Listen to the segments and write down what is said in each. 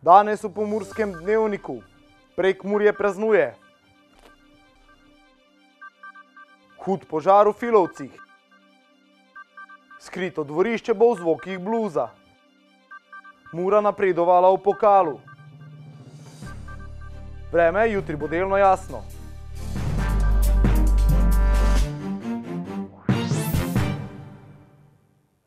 Danes v Pomurskem dnevniku. Prekmurje praznuje. Hud požar v Filovcih. Skrito dvorišče bo v zvokih bluza. Mura napredovala v pokalu. Vreme jutri bo delno jasno.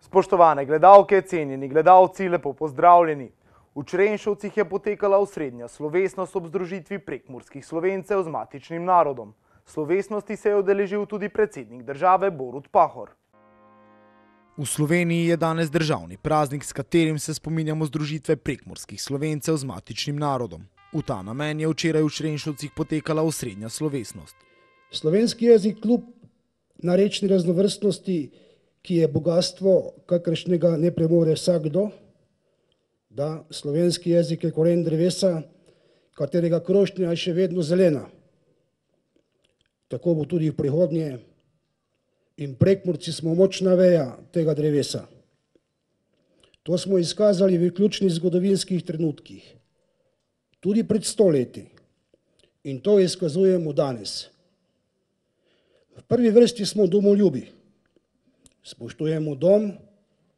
Spoštovane gledalke, cenjeni gledalci, lepo pozdravljeni. V Črenšovcih je potekala osrednja slovesnost ob združitvi prekmurskih Slovencev z matičnim narodom. Slovesnosti se je udeležil tudi predsednik države Borut Pahor. V Sloveniji je danes državni praznik, s katerim se spominjamo združitve prekmurskih Slovencev z matičnim narodom. V ta namen je včeraj v Črenšovcih potekala osrednja slovesnost. Slovenski jezik kljub narečni raznovrstnosti, ki je bogatstvo, kakršnega ne premore vsakdo, da slovenski jezik je koren drevesa, katerega krošnja je še vedno zelena. Tako bo tudi v prihodnje in Prekmurci smo močna veja tega drevesa. To smo izkazali v ključnih zgodovinskih trenutkih, tudi pred 100 leti, in to izkazujemo danes. V prvi vrsti smo domoljubi. Spoštujemo dom,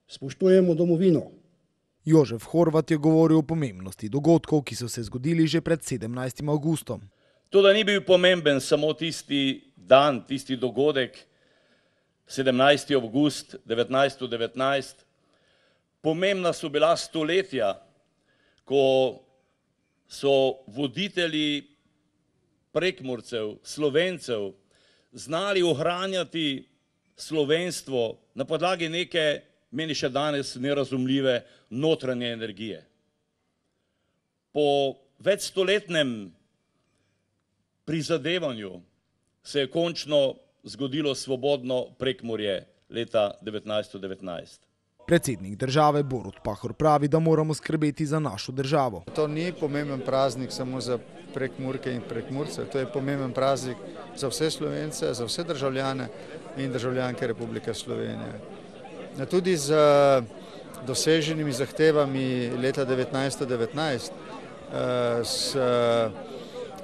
spoštujemo domovino. Jožef Horvat je govoril o pomembnosti dogodkov, ki so se zgodili že pred 17. avgustom. To, da ni bil pomemben samo tisti dan, tisti dogodek, 17. avgust 1919, pomembna so bila stoletja, ko so voditelji Prekmurcev, Slovencev, znali ohranjati slovenstvo na podlagi neke, meni še danes nerazumljive, notranje energije. Po večstoletnem prizadevanju se je končno zgodilo svobodno Prekmurje leta 1919. Predsednik države Borut Pahor pravi, da moramo skrbeti za našo državo. To ni pomemben praznik samo za Prekmurke in Prekmurce, to je pomemben praznik za vse Slovence, za vse državljane in državljanke Republike Slovenije. Tudi z doseženimi zahtevami leta 1919, s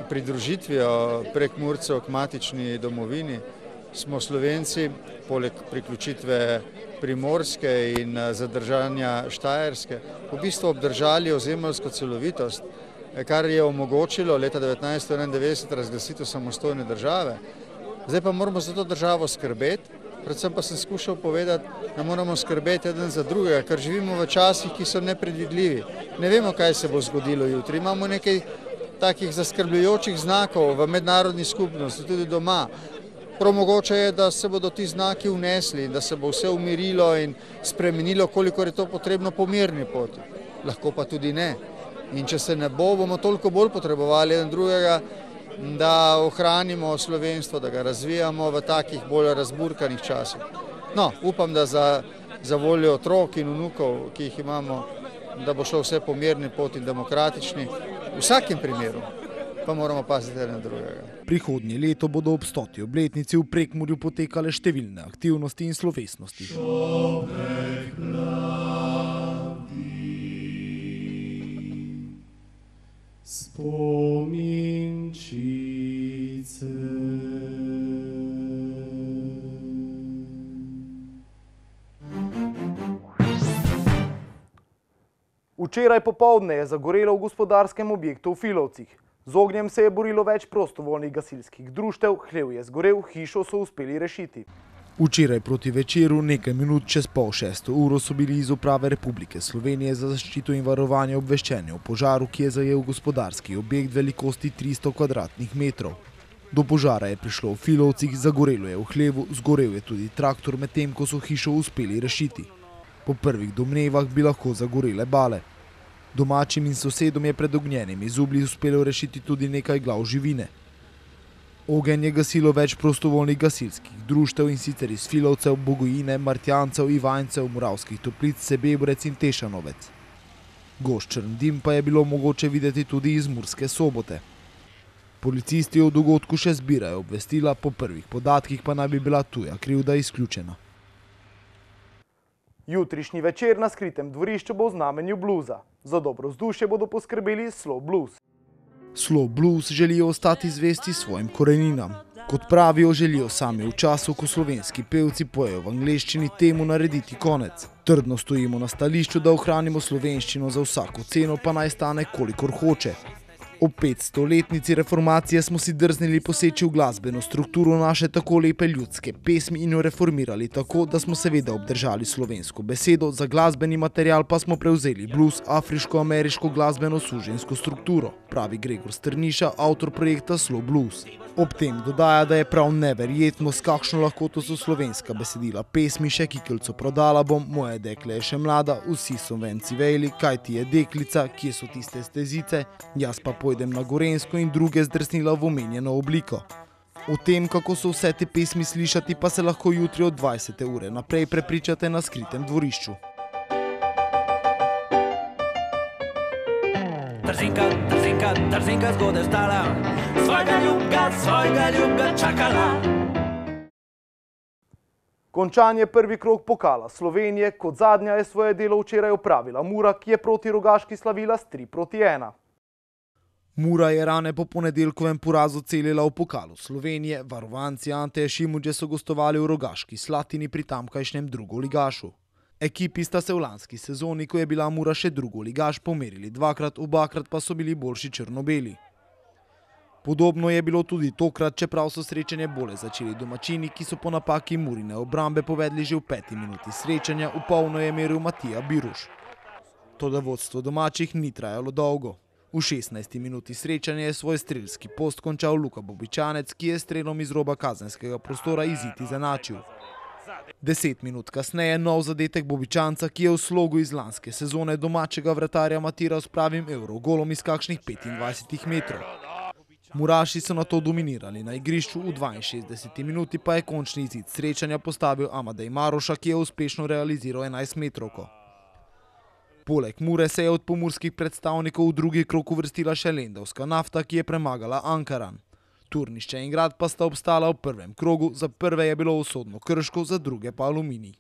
pridružitvijo Prekmurcev k matični domovini, smo Slovenci, poleg priključitve Primorske in zadržanja Štajerske, v bistvu obdržali ozemeljsko celovitost, kar je omogočilo leta 1991 razglasitev samostojne države. Zdaj pa moramo za to državo skrbeti, predvsem pa sem skušal povedati, da moramo skrbeti eden za drugega, ker živimo v časih, ki so nepredvidljivi. Ne vemo, kaj se bo zgodilo jutri. Imamo nekaj takih zaskrbljujočih znakov v mednarodni skupnosti, tudi doma. Prav mogoče je, da se bodo ti znaki vnesli, da se bo vse umirilo in spremenilo, kolikor je to potrebno po mirni poti. Lahko pa tudi ne. In če se ne bo, bomo toliko bolj potrebovali eden drugega, da ohranimo slovenstvo, da ga razvijamo v takih bolj razburkanih časih. No, upam, da za voljo otrok in vnukov, ki jih imamo, da bo šlo vse po mirni poti in demokratični. V vsakem primeru pa moramo paziti eden drugega. Prihodnje leto bodo ob 100. obletnici v Prekmurju potekale številne aktivnosti in slovesnosti. Spominčice. Včeraj popoldne je zagorelo v gospodarskem objektu v Filovcih. Z ognjem se je borilo več prostovoljnih gasilskih društev, hlev je zgorel, hišo so uspeli rešiti. Včeraj proti večeru, nekaj minut čez 5:30 uro, so bili iz Uprave Republike Slovenije za zaščito in varovanje obveščeni o požaru, ki je zajel gospodarski objekt velikosti 300 kvadratnih metrov. Do požara je prišlo v Filovcih, zagorelo je v hlevu, zgorel je tudi traktor, medtem ko so hišo uspeli rešiti. Po prvih domnevah bi lahko zagorele bale. Domačim in sosedom je pred ognjenimi zublji uspelo rešiti tudi nekaj glav živine. Ogenj je gasilo več prostovoljnih gasilskih društev, in sicer iz Filovcev, Bogojine, Martjancev, Ivanjcev, Moravskih Toplic, Sebebrec in Tešanovec. Gošč črn dim pa je bilo mogoče videti tudi iz Murske Sobote. Policisti o dogodku še zbirajo obvestila, po prvih podatkih pa naj bi bila tuja krivda izključena. Jutrišnji večer na skritem dvorišču bo v znamenju bluza. Za dobro vzdušje bodo poskrbeli Slow Blues. Slow Blues želijo ostati zvesti svojim koreninam. Kot pravijo, želijo sami v času, ko slovenski pevci pojejo v angleščini, temu narediti konec. Trdno stojimo na stališču, da ohranimo slovenščino za vsako ceno, pa naj stane kolikor hoče. Ob 500-letnici reformacije smo si drznili poseči v glasbeno strukturo naše tako lepe ljudske pesmi in jo reformirali tako, da smo seveda obdržali slovensko besedo, za glasbeni material pa smo prevzeli blues, afriško-ameriško glasbeno suženjsko strukturo, pravi Gregor Strniša, avtor projekta Slow Blues. Ob tem dodaja, da je prav neverjetno, s kakšno lahkoto so slovenska besedila pesmi Še kikelco prodala bom, Moje dekle je še mlada, Vsi so venci vejli, Kaj ti je deklica, Kje so tiste stezice, Jaz pa pojdem na Gorenjsko in druge zdrsnila v omenjeno obliko. O tem, kako so vse te pesmi slišati, pa se lahko jutri od 20. ure naprej prepričate na skritem dvorišču. Trzinka zgodaj stala, svojega ljubga čakala. Končan je prvi krog pokala Slovenije, kot zadnja je svoje delo včeraj opravila Mura, ki je proti Rogaški slavila s 3-1. Mura je rane po ponedeljkovem porazu celila v pokalu Slovenije, varovanci Anteja Šimundže so gostovali v Rogaški Slatini pri tamkajšnjem drugoligašu. Ekipi sta se v lanski sezoni, ko je bila Mura še drugoligaš, pomerili dvakrat, obakrat pa so bili boljši črno-beli. Podobno je bilo tudi tokrat, čeprav so srečanje bolje začeli domačini, ki so po napaki Murine obrambe povedli že v 5. minuti srečanja, v polno je meril Matija Biruš. Toda vodstvo domačih ni trajalo dolgo. V 16. minuti srečanja je svoj strelski post končal Luka Bobičanec, ki je strelom iz roba kazenskega prostora izid izenačil. 10 minut kasneje nov zadetek Bobičanca, ki je v slogu iz lanske sezone domačega vratarja matiral s pravim evrogolom iz kakšnih 25 metrov. Muraši so nato dominirali na igrišču, v 62. minuti pa je končni izid srečanja postavil Amadej Maroša, ki je uspešno realiziral 11-metrovko. Poleg Mure se je od pomurskih predstavnikov v drugi krog uvrstila še lendavska Nafta, ki je premagala Ankaran. Turnišče in Grad pa sta obstala v prvem krogu, za prve je bilo usodno Krško, za druge pa Aluminij.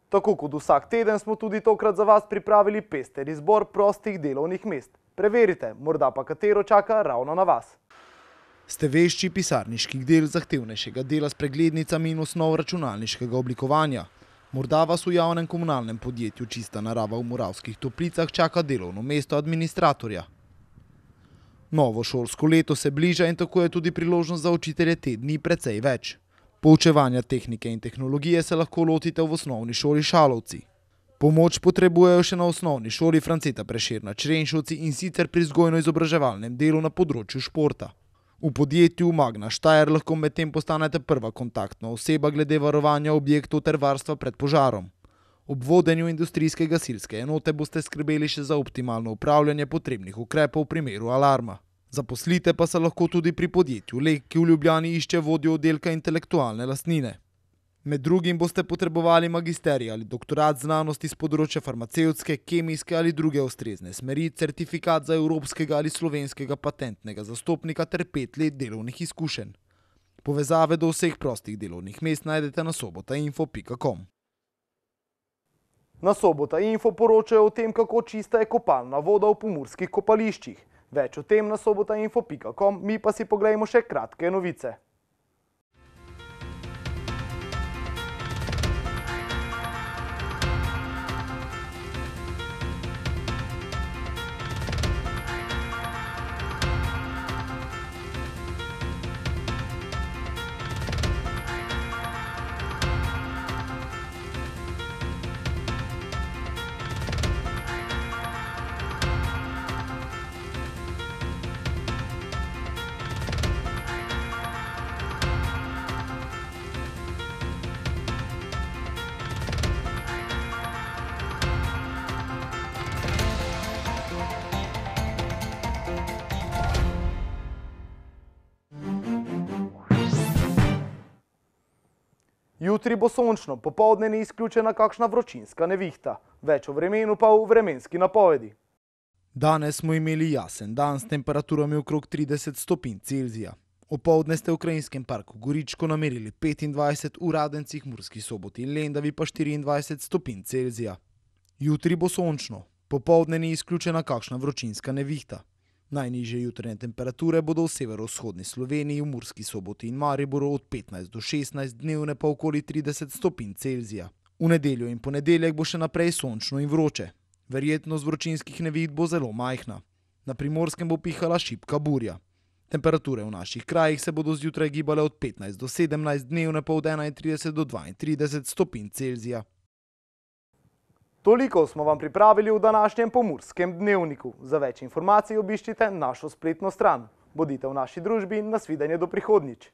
Tako kot vsak teden smo tudi tokrat za vas pripravili pester izbor prostih delovnih mest. Preverite, morda pa katero čaka ravno na vas. Ste vešči pisarniških del, zahtevnejšega dela s preglednicami in osnov računalniškega oblikovanja. Morda vas v javnem komunalnem podjetju Čista narava v Moravskih Toplicah čaka delovno mesto administratorja. Novo šolsko leto se bliža in tako je tudi priložnost za učitelje te dni precej več. Poučevanja tehnike in tehnologije se lahko lotite v osnovni šoli Šalovci. Pomoč potrebujejo še na osnovni šoli Franceta Prešerna Črenšovci in sicer pri vzgojno-izobraževalnem delu na področju športa. V podjetju Magna Steyr lahko medtem postanete prva kontaktna oseba glede varovanja objektov ter varstva pred požarom. Ob vodenju industrijske gasilske enote boste skrbeli še za optimalno upravljanje potrebnih ukrepov v primeru alarma. Zaposlite pa se lahko tudi pri podjetju Lek, ki v Ljubljani išče vodjo oddelka intelektualne lastnine. Med drugim boste potrebovali magisterij ali doktorat znanosti z področja farmacevtske, kemijske ali druge ustrezne smeri, certifikat za evropskega ali slovenskega patentnega zastopnika ter 5 let delovnih izkušenj. Povezave do vseh prostih delovnih mest najdete na sobotainfo.com. Na Sobota.info poročajo o tem, kako čista je kopalna voda v pomurskih kopališčih. Več o tem na sobotainfo.com, mi pa si poglejmo še kratke novice. Jutri bo sončno, popoldne ni izključena kakšna vročinska nevihta. Več o vremenu pa v vremenski napovedi. Danes smo imeli jasen dan s temperaturami okrog 30 stopinj Celzija. Opoldne ste v Krajinskem parku Goričko namerili 25, v Radencih, Murski Soboti in Lendavi pa 24 stopinj Celzija. Jutri bo sončno, popoldne ni izključena kakšna vročinska nevihta. Najnižje jutranje temperature bodo v severovzhodni Sloveniji, v Murski Soboti in Mariboru od 15 do 16, dnevne pa okoli 30 stopinj Celzija. V nedeljo in ponedeljek bo še naprej sončno in vroče. Verjetnost vročinskih neviht bo zelo majhna. Na Primorskem bo pihala šibka burja. Temperature v naših krajih se bodo zjutraj gibale od 15 do 17, dnevne pa od 31 do 32 stopinj Celzija. Toliko smo vam pripravili v današnjem Pomurskem dnevniku. Za več informacij obiščite našo spletno stran. Bodite v naši družbi, nasvidenje do prihodnjič.